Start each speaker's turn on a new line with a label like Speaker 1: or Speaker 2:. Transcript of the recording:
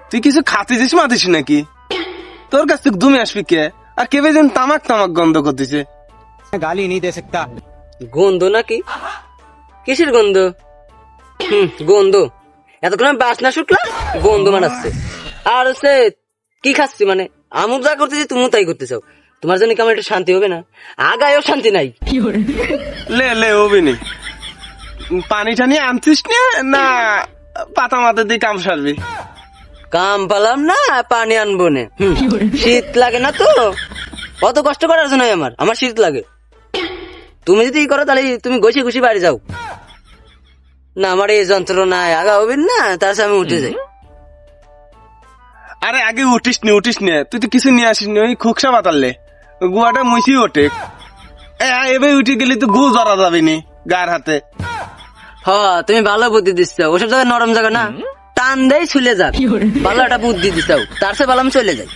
Speaker 1: তুই কিছু খাতিছিস মাতিস নাকি? তোর কাছ থেকে দুমে আসবি কে? আর কেবে যেন তামাক তামাক গন্ধ করতেছে।
Speaker 2: गाली नहीं दे सकता।
Speaker 3: গন্ধ নাকি? কিসের গন্ধ? গন্ধ এতক্ষণ আমি বাসনা শুকলাম, গন্ধ মানাচ্ছে। আর হচ্ছে কি খাচ্ছি মানে আমু যা করতেছি তুমি তাই করতে চাও। তোমার জন্য কেমন একটু শান্তি হবে না? আগায়ও শান্তি নাই।
Speaker 1: লে লে অবিনি, পানি টানি আনছিস না পাতা মাথা দিয়ে কাম সারবি?
Speaker 3: কাম পালাম না, পানি আনবো না। শীত লাগে না তো, অত কষ্ট করার জন্য আমার শীত লাগে। তুমি যদি করো তাহলে তুমি ঘষে ঘুষি বাড়ি যাও না, আমার এই যন্ত্রণায় আগা হবে না, তার সাথে আমি উঠে যাই।
Speaker 1: আরে আগে উঠিস নে, তুই তো কিছু নিয়ে আসিস নি, ওই খুকসা পাতালে গুয়াটা মুছি ওঠে। এবার উঠে গেলি তো গু জড়া যাবি নি গার হাতে।
Speaker 3: হ, তুমি ভালো বুদ্ধি দিচ্ছ। ওসব জায়গায় নরম জায়গা না, টান দেয় ছুলে যাক। ভালো একটা বুদ্ধি দিচ্ছ, তার সাথে ভালো আমি চলে যাই।